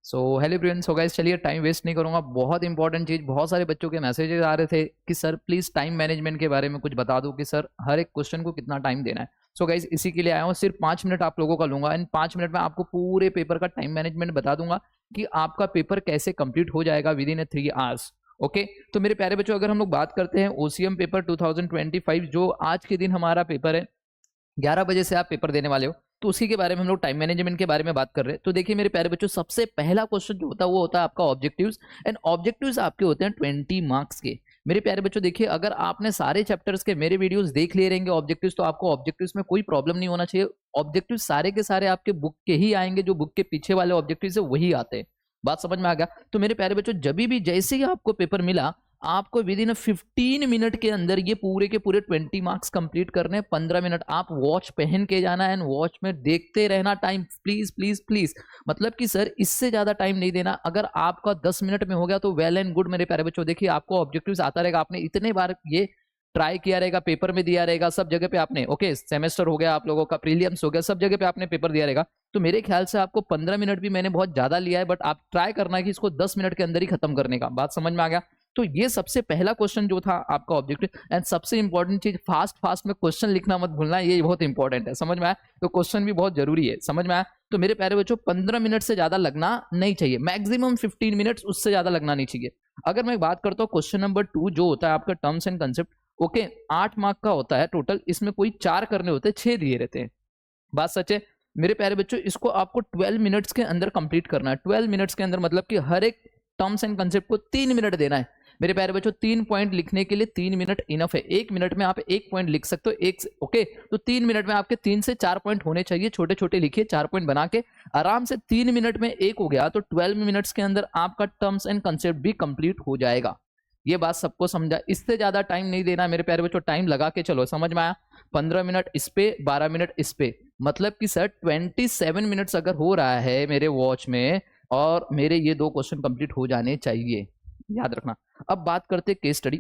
So hello friends, so guys चलिए time waste नहीं करूंगा। बहुत इंपॉर्टेंट चीज, बहुत सारे बच्चों के मैसेजेस आ रहे थे कि सर प्लीज टाइम मैनेजमेंट के बारे में कुछ बता दो कि सर हर एक क्वेश्चन को कितना टाइम देना है। सो गाइस इसी के लिए आया हूँ। सिर्फ 5 मिनट आप लोगों का लूंगा। इन 5 मिनट में आपको पूरे पेपर का टाइम मैनेजमेंट बता दूंगा कि आपका पेपर कैसे कंप्लीट हो जाएगा विद इन 3 आवर्स। ओके, तो मेरे प्यारे बच्चों, अगर हम लोग बात करते हैं ओसीएम पेपर 2025, जो आज के दिन हमारा पेपर है, 11 बजे से आप पेपर देने वाले हो, तो उसी के बारे में हम लोग टाइम मैनेजमेंट के बारे में बात कर रहे हैं। तो देखिए मेरे प्यारे बच्चों, सबसे पहला क्वेश्चन जो होता है वो होता है आपका ऑब्जेक्टिव्स। एंड ऑब्जेक्टिव्स आपके होते हैं 20 मार्क्स के। मेरे प्यारे बच्चों देखिए, अगर आपने सारे चैप्टर्स के मेरे वीडियोस देख लिए रहेंगे ऑब्जेक्टिव्स, तो आपको ऑब्जेक्टिव्स में कोई प्रॉब्लम नहीं होना चाहिए। ऑब्जेक्टिव सारे के सारे आपके बुक के ही आएंगे, जो बुक के पीछे वाले ऑब्जेक्टिव्स है वही आते हैं। बात समझ में आ गया? तो मेरे प्यारे बच्चों, जब भी जैसे ही आपको पेपर मिला, आपको विद इन 15 मिनट के अंदर ये पूरे के पूरे 20 मार्क्स कंप्लीट करने। 15 मिनट आप वॉच पहन के जाना है एंड वॉच में देखते रहना टाइम। प्लीज प्लीज प्लीज, मतलब कि सर इससे ज्यादा टाइम नहीं देना। अगर आपका 10 मिनट में हो गया तो वेल एंड गुड मेरे प्यारे बच्चों। देखिए आपको ऑब्जेक्टिव्स आता रहेगा, आपने इतने बार ये ट्राई किया रहेगा, पेपर में दिया रहेगा, सब जगह पे आपने, ओके, सेमेस्टर हो गया आप लोगों का, प्रीलियम्स हो गया, सब जगह पे आपने पेपर दिया रहेगा। तो मेरे ख्याल से आपको 15 मिनट भी मैंने बहुत ज्यादा लिया है, बट आप ट्राई करना है कि इसको 10 मिनट के अंदर ही खत्म करने का। बात समझ में आ गया? तो ये सबसे पहला क्वेश्चन जो था आपका ऑब्जेक्टिव। एंड सबसे इंपॉर्टेंट चीज, फास्ट फास्ट में क्वेश्चन लिखना मत भूलना, ये बहुत इंपॉर्टेंट है। समझ में आया? तो क्वेश्चन भी बहुत जरूरी है। समझ में आया? तो मेरे प्यारे बच्चों, 15 मिनट से ज्यादा लगना नहीं चाहिए, मैक्सिमम 15 मिनट्स, उससे ज्यादा लगना नहीं चाहिए। अगर मैं बात करता हूँ क्वेश्चन नंबर 2 जो होता है आपका terms and concept, okay, 8 mark का होता है टोटल। इसमें कोई 4 करने होते हैं, 6 दिए रहते हैं। बात सच है मेरे प्यारे बच्चों, इसको आपको 12 मिनट्स के अंदर कंप्लीट करना है। 12 मिनट्स के अंदर, मतलब कि हर एक टर्म्स एंड कंसेप्ट को 3 मिनट देना है। मेरे प्यारे बच्चों, 3 पॉइंट लिखने के लिए 3 मिनट इनफ है। 1 मिनट में आप 1 पॉइंट लिख सकते हो, एक, ओके। तो 3 मिनट में आपके 3 से 4 पॉइंट होने चाहिए, छोटे छोटे लिखिए, 4 पॉइंट बना के आराम से 3 मिनट में एक हो गया, तो 12 मिनट्स के अंदर आपका टर्म्स एंड कंसेप्ट भी कंप्लीट हो जाएगा। ये बात सबको समझा? इससे ज्यादा टाइम नहीं देना मेरे प्यारे बच्चों, टाइम लगा के चलो। समझ में आया? 15 मिनट इस पे, 12 मिनट इस पे, मतलब कि सर 27 मिनट्स अगर हो रहा है मेरे वॉच में, और मेरे ये 2 क्वेश्चन कंप्लीट हो जाने चाहिए, याद रखना। अब बात करते केस स्टडी।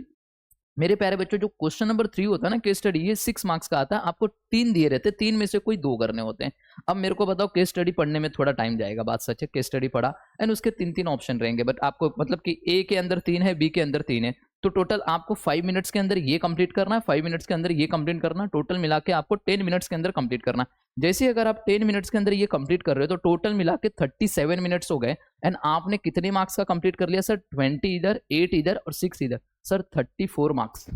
मेरे प्यारे बच्चों, जो क्वेश्चन नंबर 3 होता है ना केस स्टडी, ये 6 मार्क्स का आता है। आपको 3 दिए रहते हैं, 3 में से कोई 2 करने होते हैं। अब मेरे को बताओ, केस स्टडी पढ़ने में थोड़ा टाइम जाएगा, बात सच है। केस स्टडी पढ़ा एंड उसके 3 ऑप्शन रहेंगे, बट आपको मतलब कि ए के अंदर 3 है, बी के अंदर 3 है, तो टोटल आपको 5 मिनट्स के अंदर ये कंप्लीट करना है, 5 मिनट्स के अंदर ये कंप्लीट करना, टोटल मिला के आपको 10 मिनट्स के अंदर कंप्लीट करना। जैसे अगर आप 10 मिनट्स के अंदर ये कंप्लीट कर रहे हो, तो टोटल मिला के 37 मिनट्स हो गए। एंड आपने कितने मार्क्स का कंप्लीट कर लिया सर? 20 इधर, 8 इधर और 6 इधर, सर 34 मार्क्स।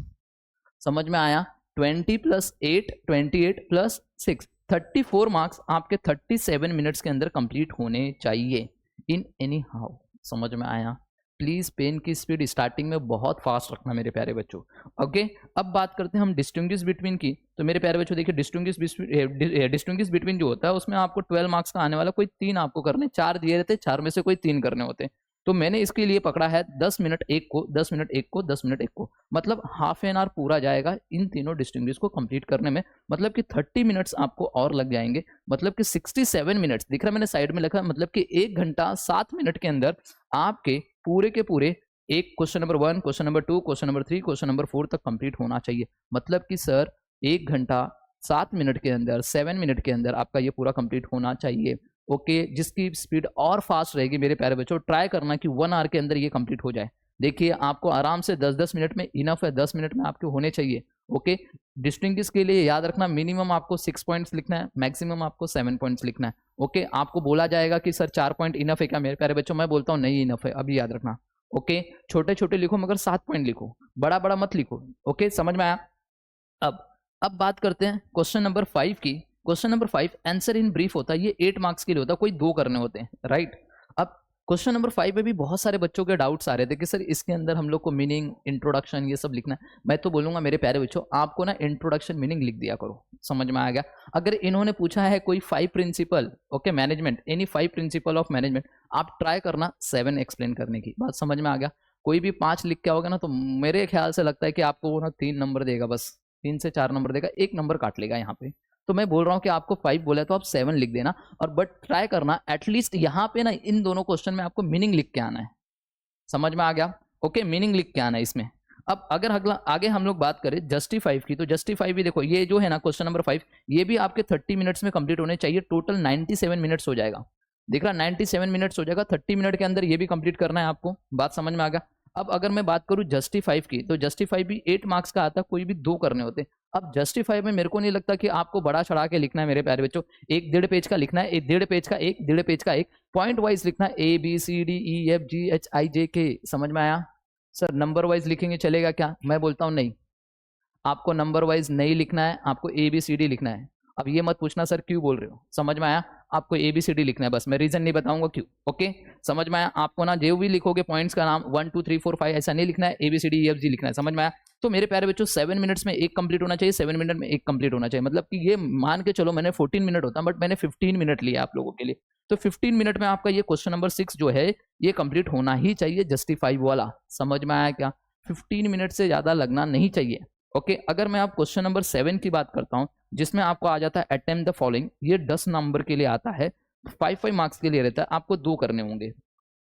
समझ में आया? 20 + 8, 28 + 6, 34 मार्क्स आपके 37 मिनट्स के अंदर कंप्लीट होने चाहिए इन एनी हाउ। समझ में आया? प्लीज पेन की स्पीड स्टार्टिंग में बहुत फास्ट रखना मेरे प्यारे बच्चों। ओके, अब बात करते हैं हम डिस्टिंग्विश बिटवीन की। तो मेरे प्यारे बच्चों देखिए, डिस्टिंग्विश बिटवीन जो होता है उसमें आपको 12 मार्क्स का आने वाला, कोई 3 आपको करने, 4 दिए रहते, 4 में से कोई 3 करने होते हैं। तो मैंने इसके लिए पकड़ा है 10 मिनट एक को, 10 मिनट एक को, 10 मिनट एक को, मतलब हाफ एन आवर पूरा जाएगा इन तीनों डिस्टिंग्विश को कंप्लीट करने में। मतलब कि 30 मिनट्स आपको और लग जाएंगे, मतलब कि 67 मिनट्स दिख रहा है, मैंने साइड में लिखा, मतलब कि 1 घंटा 7 मिनट के अंदर आपके पूरे के पूरे एक question number 1, question number 2, question number 3, question number 4 तक कंप्लीट होना चाहिए। मतलब कि सर 1 घंटा 7 मिनट के अंदर, 7 मिनट के अंदर आपका ये पूरा कंप्लीट होना चाहिए। ओके, जिसकी स्पीड और फास्ट रहेगी मेरे प्यारे बच्चों, ट्राई करना कि 1 आवर के अंदर ये कंप्लीट हो जाए। देखिए आपको आराम से 10-10 मिनट में इनफ है, 10 मिनट में आपके होने चाहिए। ओके, डिस्टिंग्विश के लिए याद रखना, मिनिमम आपको 6 पॉइंट्स लिखना है, मैक्सिमम आपको 7 पॉइंट्स लिखना है। ओके, आपको बोला जाएगा कि सर 4 पॉइंट इनफ है क्या मेरे प्यारे बच्चों? मैं बोलता हूँ नहीं इनफ है, अभी याद रखना। ओके, छोटे छोटे लिखो मगर 7 पॉइंट लिखो, बड़ा बड़ा मत लिखो। ओके, समझ में आया? अब बात करते हैं क्वेश्चन नंबर 5 की। Question number 5 answer in brief होता है, ये 8 मार्क्स के लिए होता है, कोई 2 करने होते हैं, राइट। अब क्वेश्चन नंबर 5 में भी बहुत सारे बच्चों के डाउट्स आ रहे थे कि सर इसके अंदर हम लोग को मीनिंग, इंट्रोडक्शन, ये सब लिखना है। मैं तो बोलूंगा मेरे प्यारे बच्चों, आपको ना इंट्रोडक्शन मीनिंग लिख दिया करो। समझ में आ गया? अगर इन्होंने पूछा है कोई 5 principle, okay, management, any 5 principle of management, आप ट्राई करना 7 एक्सप्लेन करने की। बात समझ में आ गया? कोई भी 5 लिख के आओगे ना, तो मेरे ख्याल से लगता है कि आपको वो ना 3 नंबर देगा, बस 3 से 4 नंबर देगा, 1 नंबर काट लेगा यहाँ पे। तो मैं बोल रहा हूँ कि आपको 5 बोला है तो आप 7 लिख देना, और बट ट्राई करना एटलीस्ट यहाँ पे ना इन दोनों क्वेश्चन में आपको मीनिंग लिख के आना है। समझ में आ गया? ओके, मीनिंग लिख के आना है इसमें। अब अगर अगला आगे हम लोग बात करें जस्टिफाई की, तो जस्टिफाई भी देखो, ये जो है ना क्वेश्चन नंबर 5, ये भी आपके 30 मिनट्स में कंप्लीट होने चाहिए, टोटल 97 मिनट्स हो जाएगा। देख रहा 97 मिनट्स हो जाएगा, 30 मिनट के अंदर ये भी कंप्लीट करना है आपको। बात समझ में आ गया। अब अगर मैं बात करूं जस्टिफाई की, तो जस्टिफाई भी 8 मार्क्स का आता है, कोई भी 2 करने होते हैं। अब जस्टिफाई में मेरे को नहीं लगता कि आपको बड़ा चढ़ा के लिखना है मेरे प्यारे बच्चों, 1.5 पेज का लिखना है, 1.5 पेज का 1.5 पेज का 1 पॉइंट वाइज लिखना है, ABCDEFGHIJK। समझ में आया? सर नंबर वाइज लिखेंगे चलेगा क्या? मैं बोलता हूं नहीं, आपको नंबर वाइज नहीं लिखना है, आपको ABCD लिखना है। अब ये मत पूछना सर क्यों बोल रहे हो, समझ में आया? आपको ABCD लिखना है बस, मैं रीजन नहीं बताऊंगा क्यों। ओके, समझ में आया? आपको ना जो भी लिखोगे पॉइंट्स का नाम 1 2 3 4 5 ऐसा नहीं लिखना है, ABCDEFG लिखना है। समझ में आया? तो मेरे प्यारे बच्चों 7 मिनट्स में एक कंप्लीट होना चाहिए, 7 मिनट में एक कंप्लीट होना चाहिए। मतलब कि ये मान के चलो मैंने 14 मिनट होता, बट मैंने 15 मिनट लिया आप लोगों के लिए। तो 15 मिनट में आपका ये क्वेश्चन नंबर 6 जो है ये कंप्लीट होना ही चाहिए, जस्टिफाई वाला। समझ में आया क्या? 15 मिनट से ज्यादा लगना नहीं चाहिए। ओके, अगर मैं आप क्वेश्चन नंबर 7 की बात करता हूं, जिसमें आपको आ जाता है अटेम्प्ट द फॉलोइंग, ये 10 नंबर के लिए आता है, 5 मार्क्स के लिए रहता है, आपको 2 करने होंगे।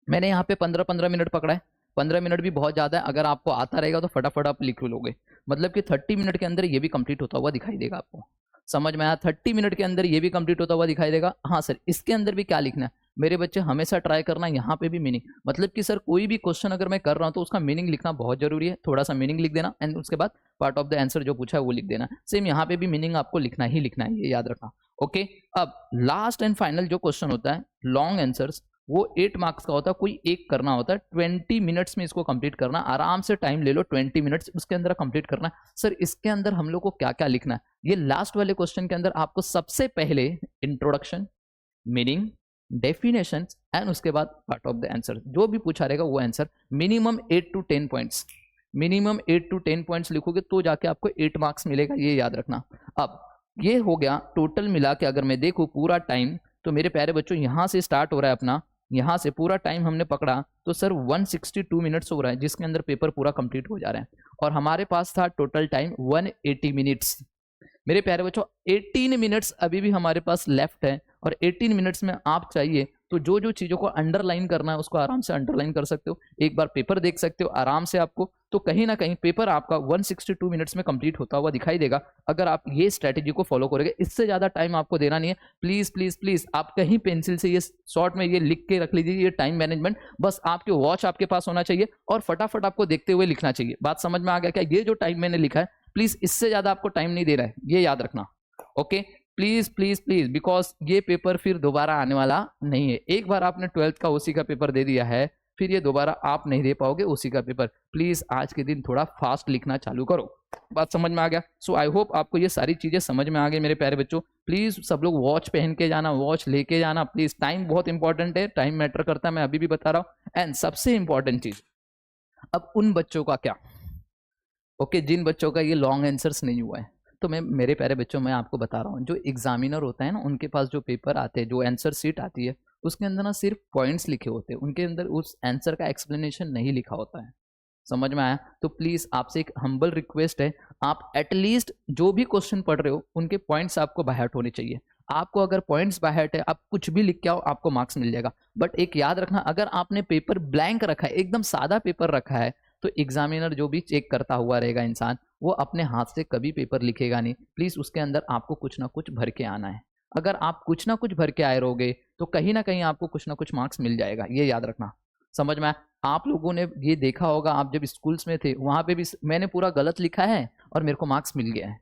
मैंने यहाँ पे 15 मिनट पकड़ा है, 15 मिनट भी बहुत ज्यादा है, अगर आपको आता रहेगा तो फटाफट आप लिख लोगे। मतलब कि 30 मिनट के अंदर ये भी कंप्लीट होता हुआ दिखाई देगा आपको। समझ में आया? 30 मिनट के अंदर ये भी कंप्लीट होता हुआ दिखाई देगा। हाँ सर, इसके अंदर भी क्या लिखना है मेरे बच्चे, हमेशा ट्राई करना यहाँ पे भी मीनिंग। मतलब कि सर कोई भी क्वेश्चन अगर मैं कर रहा हूँ तो उसका मीनिंग लिखना बहुत जरूरी है। थोड़ा सा मीनिंग लिख देना एंड उसके बाद पार्ट ऑफ द आंसर जो पूछा है वो लिख देना। सेम यहाँ पे भी मीनिंग आपको लिखना ही लिखना है, ये याद रखना। ओके, अब लास्ट एंड फाइनल जो क्वेश्चन होता है लॉन्ग आंसर्स, वो 8 मार्क्स का होता है, कोई एक करना होता है। 20 मिनट्स में इसको कंप्लीट करना, आराम से टाइम ले लो, 20 मिनट्स उसके अंदर कंप्लीट करना। सर इसके अंदर हम लोग को क्या क्या लिखना है? ये लास्ट वाले क्वेश्चन के अंदर आपको सबसे पहले इंट्रोडक्शन, मीनिंग, डेफिनेशन एंड उसके बाद पार्ट ऑफ द आंसर, जो भी पूछा रहेगा वो answer. Minimum 8 to 10 points, minimum 8 to 10 points लिखोगे तो जाके आपको 8 मार्क्स मिलेगा, ये याद रखना। अब ये हो गया टोटल मिला के, अगर मैं देखूं पूरा टाइम, तो मेरे प्यारे बच्चों यहाँ से स्टार्ट हो रहा है अपना, यहाँ से पूरा टाइम हमने पकड़ा तो सर 162 मिनट्स हो रहा है, जिसके अंदर पेपर पूरा कंप्लीट हो जा रहा है। और हमारे पास था टोटल टाइम 180 मिनट्स। मेरे प्यारे बच्चों 18 मिनट्स अभी भी हमारे पास लेफ्ट है, और 18 मिनट्स में आप चाहिए तो जो जो चीज़ों को अंडरलाइन करना है उसको आराम से अंडरलाइन कर सकते हो, एक बार पेपर देख सकते हो आराम से आपको, तो कहीं ना कहीं पेपर आपका 162 मिनट्स में कंप्लीट होता हुआ दिखाई देगा, अगर आप ये स्ट्रेटेजी को फॉलो करोगे। इससे ज़्यादा टाइम आपको देना नहीं है। प्लीज़ प्लीज़ प्लीज़ आप कहीं पेंसिल से ये शॉर्ट में ये लिख के रख लीजिए, ये टाइम मैनेजमेंट, बस आपके वॉच आपके पास होना चाहिए और फटाफट आपको देखते हुए लिखना चाहिए। बात समझ में आ गया क्या? ये जो टाइम मैंने लिखा है प्लीज़ इससे ज़्यादा आपको टाइम नहीं दे रहा है, ये याद रखना। Okay, please please please, because ये पेपर फिर दोबारा आने वाला नहीं है। एक बार आपने 12th का ओसी का पेपर दे दिया है, फिर ये दोबारा आप नहीं दे पाओगे ओसी का पेपर। प्लीज आज के दिन थोड़ा फास्ट लिखना चालू करो। बात समझ में आ गया? सो आई होप आपको ये सारी चीजें समझ में आ गई मेरे प्यारे बच्चों। प्लीज सब लोग वॉच पहन के जाना, वॉच लेके जाना प्लीज। टाइम बहुत इंपॉर्टेंट है, टाइम मैटर करता है, मैं अभी भी बता रहा हूँ। एंड सबसे इंपॉर्टेंट चीज, अब उन बच्चों का क्या, ओके, जिन बच्चों का ये लॉन्ग आंसर्स नहीं हुआ है, तो मैं मेरे प्यारे बच्चों मैं आपको बता रहा हूँ, जो एग्जामिनर होता है ना, उनके पास जो पेपर आते हैं, जो आंसर शीट आती है, उसके अंदर ना सिर्फ पॉइंट्स लिखे होते हैं, उनके अंदर उस आंसर का एक्सप्लेनेशन नहीं लिखा होता है। समझ में आया? तो प्लीज़ आपसे एक हम्बल रिक्वेस्ट है, आप एटलीस्ट जो भी क्वेश्चन पढ़ रहे हो उनके पॉइंट्स आपको बाय हार्ट होने चाहिए। आपको अगर पॉइंट्स बाय हार्ट है, आप कुछ भी लिख के आओ, आपको मार्क्स मिल जाएगा। बट एक याद रखना, अगर आपने पेपर ब्लैंक रखा है, एकदम सादा पेपर रखा है, तो एग्जामिनर जो भी चेक करता हुआ रहेगा इंसान, वो अपने हाथ से कभी पेपर लिखेगा नहीं। प्लीज़ उसके अंदर आपको कुछ ना कुछ भर के आना है। अगर आप कुछ ना कुछ भर के आए रहोगे तो कहीं ना कहीं आपको कुछ ना कुछ मार्क्स मिल जाएगा, ये याद रखना। समझ में आया? आप लोगों ने ये देखा होगा, आप जब स्कूल्स में थे वहां पे भी मैंने पूरा गलत लिखा है और मेरे को मार्क्स मिल गया है।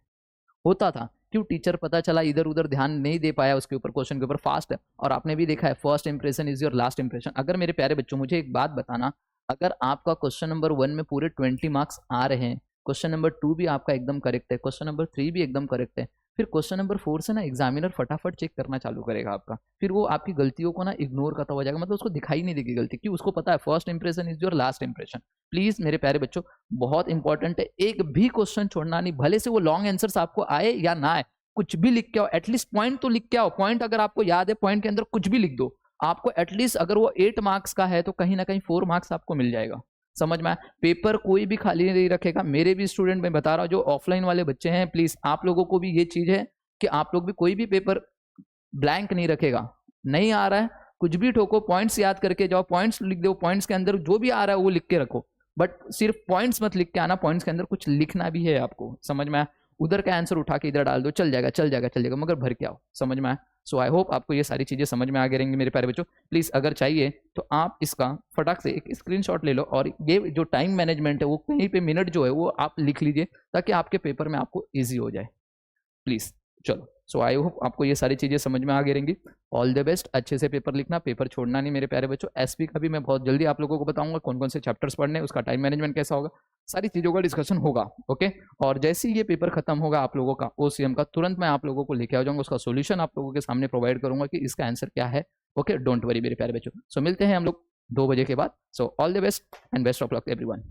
होता था क्यों? टीचर पता चला इधर उधर ध्यान नहीं दे पाया उसके ऊपर, क्वेश्चन के ऊपर फास्ट है। और आपने भी देखा है, first impression is your last impression. अगर मेरे प्यारे बच्चों मुझे एक बात बताना, अगर आपका क्वेश्चन नंबर 1 में पूरे 20 मार्क्स आ रहे हैं, क्वेश्चन नंबर 2 भी आपका एकदम करेक्ट है, क्वेश्चन नंबर 3 भी एकदम करेक्ट है, फिर क्वेश्चन नंबर 4 से ना एग्जामिनर फटाफट चेक करना चालू करेगा आपका, फिर वो आपकी गलतियों को ना इग्नोर करता हुआ जाएगा, मतलब उसको दिखाई नहीं देगी गलती, क्यों? उसको पता है first impression is your last impression. Please मेरे प्यारे बच्चों, बहुत इंपॉर्टेंट है, एक भी क्वेश्चन छोड़ना नहीं, भले से वो लॉन्ग आंसर्स आपको आए या ना आए, कुछ भी लिख के आओ, एटलीस्ट पॉइंट तो लिख के आओ। पॉइंट अगर आपको याद है, पॉइंट के अंदर कुछ भी लिख दो, आपको एटलीस्ट अगर वो 8 मार्क्स का है तो कहीं ना कहीं 4 मार्क्स आपको मिल जाएगा। समझ में आया? पेपर कोई भी खाली नहीं रखेगा। मेरे भी स्टूडेंट मैं बता रहा हूँ, जो ऑफलाइन वाले बच्चे हैं, प्लीज आप लोगों को भी ये चीज है कि आप लोग भी कोई भी पेपर ब्लैंक नहीं रखेगा। नहीं आ रहा है कुछ भी ठोको, पॉइंट्स याद करके जाओ, पॉइंट्स लिख दो, पॉइंट्स के अंदर जो भी आ रहा है वो लिख के रखो, बट सिर्फ पॉइंट्स मत लिख के आना, पॉइंट्स के अंदर कुछ लिखना भी है आपको। समझ में आया? उधर का आंसर उठा के इधर डाल दो, चल जाएगा चल जाएगा चल जाएगा, मगर भर के आओ। समझ में आया? सो आई होप आपको ये सारी चीज़ें समझ में आ गई रहेंगी मेरे प्यारे बच्चों। प्लीज़ अगर चाहिए तो आप इसका फटाक से एक स्क्रीनशॉट ले लो और ये जो टाइम मैनेजमेंट है वो कहीं पे मिनट जो है वो आप लिख लीजिए ताकि आपके पेपर में आपको ईजी हो जाए प्लीज़। चलो, सो आई होप आपको ये सारी चीज़ें समझ में आ गई रहेंगी। ऑल द बेस्ट, अच्छे से पेपर लिखना, पेपर छोड़ना नहीं मेरे प्यारे बच्चों। एसपी का भी मैं बहुत जल्दी आप लोगों को बताऊंगा कौन कौन से चैप्टर्स पढ़ने, उसका टाइम मैनेजमेंट कैसा होगा, सारी चीज़ों का डिस्कशन होगा। ओके, और जैसे ही ये पेपर खत्म होगा आप लोगों का ओसीएम का, तुरंत मैं आप लोगों को लेके आ जाऊंगा, उसका सोल्यूशन आप लोगों के सामने प्रोवाइड करूंगा कि इसका आंसर क्या है। ओके, डोंट वरी मेरे प्यारे बच्चों। सो मिलते हैं हम लोग 2 बजे के बाद। So all the best and best of luck everyone.